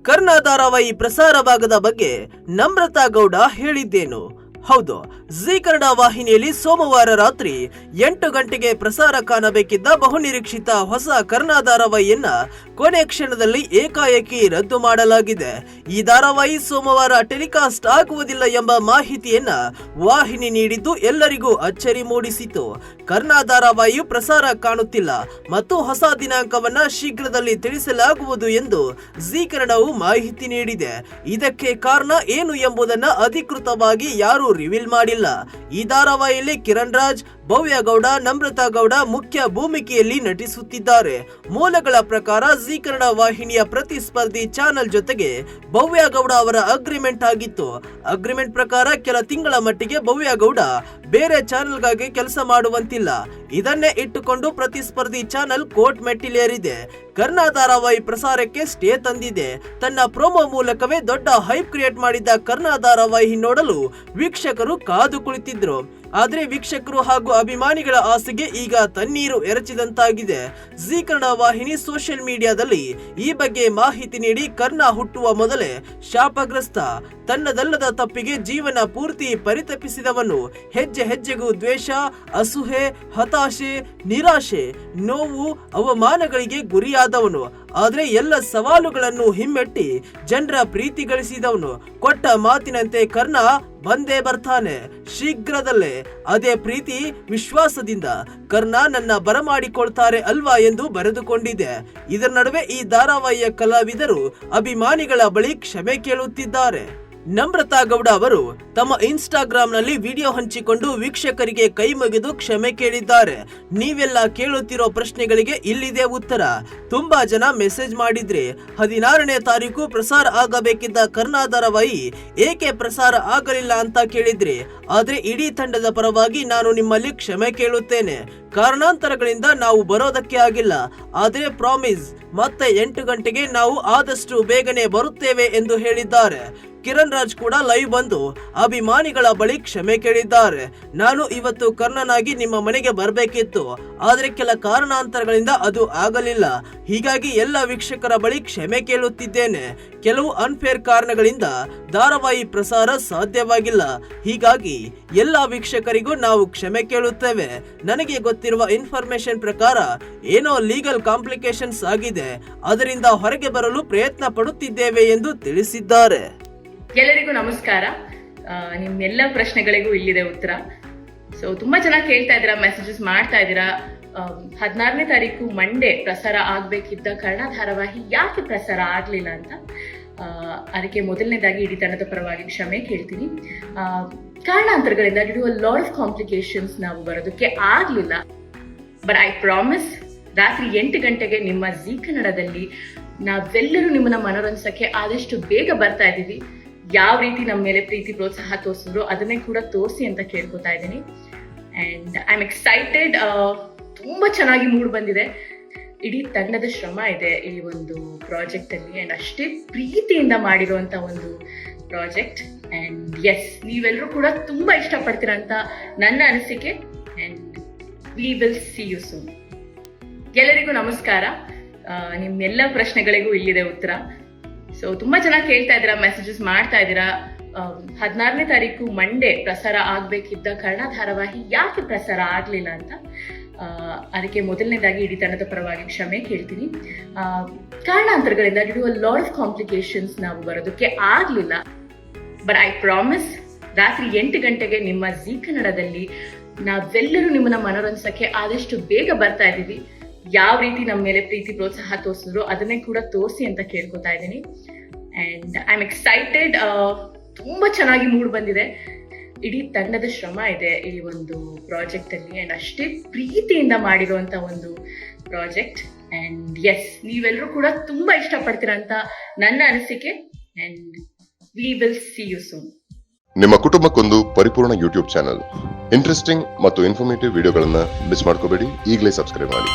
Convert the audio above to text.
ಕರ್ಣ ಧಾರಾವಾಹಿ ಪ್ರಸಾರವಾಗದ ಬಗ್ಗೆ ನಮ್ರತಾ ಗೌಡ ಹೇಳಿದ್ದೇನು? ಹೌದು, ಜಿ ಕನ್ನಡ ವಾಹಿನಿಯಲ್ಲಿ ಸೋಮವಾರ ರಾತ್ರಿ 8 ಗಂಟೆಗೆ ಪ್ರಸಾರ ಕಾಣಬೇಕಿದ್ದ ಬಹುನಿರೀಕ್ಷಿತ ಹೊಸ ಕರ್ಣ ಧಾರಾವಾಹಿಯನ್ನ ಕೊನೆ ಕ್ಷಣದಲ್ಲಿ ಏಕಾಏಕಿ ರದ್ದು ಮಾಡಲಾಗಿದೆ. ಈ ಧಾರಾವಾಹಿ ಸೋಮವಾರ ಟೆಲಿಕಾಸ್ಟ್ ಆಗುವುದಿಲ್ಲ ಎಂಬ ಮಾಹಿತಿಯನ್ನ ವಾಹಿನಿ ನೀಡಿದ್ದು ಎಲ್ಲರಿಗೂ ಅಚ್ಚರಿ ಮೂಡಿಸಿತು. ಕರ್ಣ ಧಾರಾವಾಹಿಯು ಪ್ರಸಾರ ಕಾಣುತ್ತಿಲ್ಲ ಮತ್ತು ಹೊಸ ದಿನಾಂಕವನ್ನ ಶೀಘ್ರದಲ್ಲಿ ತಿಳಿಸಲಾಗುವುದು ಎಂದು ಜಿ ಕನ್ನಡವು ಮಾಹಿತಿ ನೀಡಿದೆ. ಇದಕ್ಕೆ ಕಾರಣ ಏನು ಎಂಬುದನ್ನ ಅಧಿಕೃತವಾಗಿ ಯಾರು ರಿವೀಲ್ ಮಾಡಿಲ್ಲ. ಈ ಧಾರಾವಾಹಿಯಲ್ಲಿ ಕಿರಣ್ ರಾಜ್, ಭವ್ಯ ಗೌಡ, ನಮ್ರತಾ ಗೌಡ ಮುಖ್ಯ ಭೂಮಿಕೆಯಲ್ಲಿ ನಟಿಸುತ್ತಿದ್ದಾರೆ. ಮೂಲಗಳ ಪ್ರಕಾರ ಜಿ ಕನ್ನಡ ವಾಹಿನಿಯ ಪ್ರತಿಸ್ಪರ್ಧಿ ಚಾನೆಲ್ ಜೊತೆಗೆ ಭವ್ಯ ಗೌಡ ಅವರ ಅಗ್ರಿಮೆಂಟ್ ಆಗಿತ್ತು. ಅಗ್ರಿಮೆಂಟ್ ಪ್ರಕಾರ ಕೆಲ ತಿಂಗಳ ಮಟ್ಟಿಗೆ ಭವ್ಯ ಗೌಡ ಬೇರೆ ಚಾನೆಲ್ಗಾಗಿ ಕೆಲಸ ಮಾಡುವಂತಿಲ್ಲ. ಇದನ್ನೇ ಇಟ್ಟುಕೊಂಡು ಪ್ರತಿಸ್ಪರ್ಧಿ ಚಾನೆಲ್ ಕೋರ್ಟ್ ಮೆಟ್ಟಿಲೇರಿದೆ. ಕರ್ಣ ಧಾರಾವಾಹಿ ಪ್ರಸಾರಕ್ಕೆ ಸ್ಟೇ ತಂದಿದೆ. ತನ್ನ ಪ್ರೋಮೋ ಮೂಲಕವೇ ದೊಡ್ಡ ಹೈಪ್ ಕ್ರಿಯೇಟ್ ಮಾಡಿದ್ದ ಕರ್ಣ ಧಾರಾವಾಹಿ ನೋಡಲು ವೀಕ್ಷಕರು ಕಾದು ಕುಳಿತಿದ್ರು. ಆದ್ರೆ ವೀಕ್ಷಕರು ಹಾಗೂ ಅಭಿಮಾನಿಗಳ ಆಸೆಗೆ ಈಗ ತಣ್ಣೀರು ಎರಚಿದಂತಾಗಿದೆ. ಜಿ ಕನ್ನಡ ವಾಹಿನಿ ಸೋಷಿಯಲ್ ಮೀಡಿಯಾದಲ್ಲಿ ಈ ಬಗ್ಗೆ ಮಾಹಿತಿ ನೀಡಿ, ಕರ್ಣ ಹುಟ್ಟುವ ಮೊದಲೇ ಶಾಪಗ್ರಸ್ತ, ತನ್ನದಲ್ಲದ ತಪ್ಪಿಗೆ ಜೀವನ ಪೂರ್ತಿ ಪರಿತಪಿಸಿದವನು, ಹೆಜ್ಜೆ ಹೆಜ್ಜೆಗೂ ದ್ವೇಷ, ಅಸೂಹೆ, ಹತಾಶೆ, ನಿರಾಶೆ, ನೋವು, ಅವಮಾನಗಳಿಗೆ ಗುರಿಯಾದವನು. ಆದ್ರೆ ಎಲ್ಲ ಸವಾಲುಗಳನ್ನು ಹಿಮ್ಮೆಟ್ಟಿ ಜನರ ಪ್ರೀತಿ ಗಳಿಸಿದವನು. ಕೊಟ್ಟ ಮಾತಿನಂತೆ ಕರ್ಣ ಬಂದೇ ಬರ್ತಾನೆ ಶೀಘ್ರದಲ್ಲೇ. ಅದೇ ಪ್ರೀತಿ ವಿಶ್ವಾಸದಿಂದ ಕರ್ಣ ನನ್ನ ಬರಮಾಡಿಕೊಳ್ತಾರೆ ಅಲ್ವಾ ಎಂದು ಬರೆದುಕೊಂಡಿದೆ. ಇದರ ನಡುವೆ ಈ ಧಾರಾವಾಹಿಯ ಕಲಾವಿದರು ಅಭಿಮಾನಿಗಳ ಬಳಿ ಕ್ಷಮೆ ಕೇಳುತ್ತಿದ್ದಾರೆ. ನಮ್ರತಾ ಗೌಡ ಅವರು ತಮ್ಮ ಇನ್ಸ್ಟಾಗ್ರಾಮ್ ನಲ್ಲಿ ವಿಡಿಯೋ ಹಂಚಿಕೊಂಡು ವೀಕ್ಷಕರಿಗೆ ಕೈ ಮುಗಿದು ಕ್ಷಮೆ ಕೇಳಿದ್ದಾರೆ. ನೀವೆಲ್ಲ ಕೇಳುತ್ತಿರೋ ಪ್ರಶ್ನೆಗಳಿಗೆ ಇಲ್ಲಿದೆ ಉತ್ತರ. ತುಂಬಾ ಜನ ಮೆಸೇಜ್ ಮಾಡಿದ್ರಿ, 16ನೇ ತಾರೀಕು ಪ್ರಸಾರ ಆಗಬೇಕಿದ್ದ ಕರ್ಣ ಧಾರಾವಾಹಿ ಏಕೆ ಪ್ರಸಾರ ಆಗಲಿಲ್ಲ ಅಂತ ಕೇಳಿದ್ರಿ. ಆದ್ರೆ ಇಡೀ ತಂಡದ ಪರವಾಗಿ ನಾನು ನಿಮ್ಮಲ್ಲಿ ಕ್ಷಮೆ ಕೇಳುತ್ತೇನೆ. ಕಾರಣಾಂತರಗಳಿಂದ ನಾವು ಬರೋದಕ್ಕೆ ಆಗಿಲ್ಲ. ಆದ್ರೆ ಪ್ರಾಮಿಸ್, ಮತ್ತೆ 8 ಗಂಟೆಗೆ ನಾವು ಆದಷ್ಟು ಬೇಗನೆ ಬರುತ್ತೇವೆ ಎಂದು ಹೇಳಿದ್ದಾರೆ. ಕಿರಣ್ ರಾಜ್ ಕೂಡ ಲೈವ್ ಬಂದು ಅಭಿಮಾನಿಗಳ ಬಳಿ ಕ್ಷಮೆ ಕೇಳಿದ್ದಾರೆ. ನಾನು ಇವತ್ತು ಕರ್ಣನಾಗಿ ನಿಮ್ಮ ಮನೆಗೆ ಬರಬೇಕಿತ್ತು, ಆದ್ರೆ ಕೆಲ ಕಾರಣಾಂತರಗಳಿಂದ ಅದು ಆಗಲಿಲ್ಲ. ಹೀಗಾಗಿ ಎಲ್ಲ ವೀಕ್ಷಕರ ಬಳಿ ಕ್ಷಮೆ ಕೇಳುತ್ತಿದ್ದೇನೆ. ಕೆಲವು ಅನ್ಫೇರ್ ಕಾರಣಗಳಿಂದ ಧಾರಾವಾಹಿ ಪ್ರಸಾರ ಸಾಧ್ಯವಾಗಿಲ್ಲ. ಹೀಗಾಗಿ ಎಲ್ಲ ವೀಕ್ಷಕರಿಗೂ ನಾವು ಕ್ಷಮೆ ಕೇಳುತ್ತೇವೆ. ನನಗೆ ಗೊತ್ತಿರುವ ಇನ್ಫಾರ್ಮೇಶನ್ ಪ್ರಕಾರ ಏನೋ ಲೀಗಲ್ ಕಾಂಪ್ಲಿಕೇಶನ್ಸ್ ಆಗಿದೆ, ಅದರಿಂದ ಹೊರಗೆ ಬರಲು ಪ್ರಯತ್ನ ಪಡುತ್ತಿದ್ದೇವೆ ಎಂದು ತಿಳಿಸಿದ್ದಾರೆ. ಎಲ್ಲರಿಗೂ ನಮಸ್ಕಾರ. ನಿಮ್ಮೆಲ್ಲ ಪ್ರಶ್ನೆಗಳಿಗೂ ಇಲ್ಲಿದೆ ಉತ್ತರ. ಸೊ ತುಂಬಾ ಚೆನ್ನಾಗಿ ಕೇಳ್ತಾ ಇದ್ದೀರಾ, ಮೆಸೇಜಸ್ ಮಾಡ್ತಾ ಇದ್ದೀರಾ. 16ನೇ ತಾರೀಕು ಮಂಡೇ ಪ್ರಸಾರ ಆಗ್ಬೇಕಿದ್ದ ಕರ್ಣ ಧಾರಾವಾಹಿ ಯಾಕೆ ಪ್ರಸಾರ ಆಗ್ಲಿಲ್ಲ ಅಂತ. ಅದಕ್ಕೆ ಮೊದಲನೇದಾಗಿ ಇಡೀ ತಂಡದ ಪರವಾಗಿ ಕ್ಷಮೆ ಕೇಳ್ತೀನಿ. ಕಾರಣಾಂತರಗಳಿಂದ due to a lot of complications ನಾವು ಬರೋದಕ್ಕೆ ಆಗ್ಲಿಲ್ಲ. ಬಟ್ ಐ ಪ್ರಾಮಿಸ್, ರಾತ್ರಿ 8 ಗಂಟೆಗೆ ನಿಮ್ಮ ಜಿ ಕನ್ನಡದಲ್ಲಿ ನಾವೆಲ್ಲರೂ ನಿಮ್ಮನ್ನ ಮನೋರಂಜಿಸಕ್ಕೆ ಆದಷ್ಟು ಬೇಗ ಬರ್ತಾ ಇದ್ದೀವಿ. ಯಾವ ರೀತಿ ನಮ್ಮ ಮೇಲೆ ಪ್ರೀತಿ ಪ್ರೋತ್ಸಾಹ ತೋರಿಸಿದ್ರು ಅದನ್ನೇ ಕೂಡ ತೋರಿಸಿ ಅಂತ ಕೇಳ್ಕೊತಾ ಇದ್ದೀನಿ. And I am excited. ತುಂಬಾ ಚೆನ್ನಾಗಿ ಮೂಡ್ ಬಂದಿದೆ. ಇಡೀ ತಂಡದ ಶ್ರಮ ಇದೆ ಈ ಒಂದು ಪ್ರಾಜೆಕ್ಟ್ ಅಲ್ಲಿ, ಅಂಡ್ ಅಷ್ಟೇ ಪ್ರೀತಿಯಿಂದ ಮಾಡಿರುವಂತ ಒಂದು ಪ್ರಾಜೆಕ್ಟ್. ಅಂಡ್ ಎಸ್, ನೀವೆಲ್ಲರೂ ಕೂಡ ತುಂಬಾ ಇಷ್ಟಪಡ್ತೀರಾ ಅಂತ ನನ್ನ ಅನಿಸಿಕೆ. And we will see you soon. ಎಲ್ಲರಿಗೂ ನಮಸ್ಕಾರ. ನಿಮ್ಮೆಲ್ಲ ಪ್ರಶ್ನೆಗಳಿಗೂ ಇಲ್ಲಿದೆ ಉತ್ತರ. ಸೊ ತುಂಬಾ ಚೆನ್ನಾಗಿ ಕೇಳ್ತಾ ಇದ್ದೀರಾ, ಮೆಸೇಜಸ್ ಮಾಡ್ತಾ ಇದ್ದೀರಾ. 16ನೇ ತಾರೀಕು ಮಂಡೇ ಪ್ರಸಾರ ಆಗ್ಬೇಕಿದ್ದ ಕರ್ಣ ಧಾರಾವಾಹಿ ಯಾಕೆ ಪ್ರಸಾರ ಆಗ್ಲಿಲ್ಲ ಅಂತ. ಅದಕ್ಕೆ ಮೊದಲನೇದಾಗಿ ಇಡೀ ತಂಡದ ಪರವಾಗಿ ಕ್ಷಮೆ ಕೇಳ್ತೀನಿ. ಕಾರಣಾಂತರಗಳಿಂದ due to a lot of complications ನಾವು ಬರೋದಕ್ಕೆ ಆಗ್ಲಿಲ್ಲ. ಬಟ್ ಐ ಪ್ರಾಮಿಸ್, ರಾತ್ರಿ 8 ಗಂಟೆಗೆ ನಿಮ್ಮ ಜಿ ಕನ್ನಡದಲ್ಲಿ ನಾವೆಲ್ಲರೂ ನಿಮ್ಮನ್ನ ಮನೋರಂಜಿಸಕ್ಕೆ ಆದಷ್ಟು ಬೇಗ ಬರ್ತಾ ಇದ್ದೀವಿ. ಯಾವ ರೀತಿ ನಮ್ಮ ಮೇಲೆ ಪ್ರೀತಿ ಪ್ರೋತ್ಸಾಹ ತೋರಿಸಿದ್ರು ಅದನ್ನೇ ಕೂಡ ತೋರಿಸಿ ಅಂತ ಕೇಳ್ಕೊತಾ ಇದ್ದೀನಿ. And I am excited. ತುಂಬಾ ಚೆನ್ನಾಗಿ ಮೂಡ್ ಬಂದಿದೆ. ಇಡೀ ತಂಡದ ಶ್ರಮ ಇದೆ ಈ ಒಂದು ಪ್ರಾಜೆಕ್ಟ್ ಅಲ್ಲಿ, ಅಂಡ್ ಅಷ್ಟೇ ಪ್ರೀತಿಯಿಂದ ಮಾಡಿರುವಂತ ಒಂದು ಪ್ರಾಜೆಕ್ಟ್. ಅಂಡ್ ಎಸ್, ನೀವೆಲ್ಲರೂ ಕೂಡ ತುಂಬಾ ಇಷ್ಟಪಡ್ತೀರಾ ಅಂತ ನನ್ನ ಅನಿಸಿಕೆ. And we will see you soon. ನಿಮ್ಮ ಕುಟುಂಬಕ್ಕೊಂದು ಪರಿಪೂರ್ಣ ಯೂಟ್ಯೂಬ್ ಚಾನಲ್. ಇಂಟ್ರೆಸ್ಟಿಂಗ್ ಮತ್ತು ಇನ್ಫಾರ್ಮೇಟಿವ್ ವಿಡಿಯೋಗಳನ್ನ ಮಿಸ್ ಮಾಡ್ಕೋಬೇಡಿ. ಈಗಲೇ ಸಬ್ಸ್ಕ್ರೈಬ್ ಮಾಡಿ.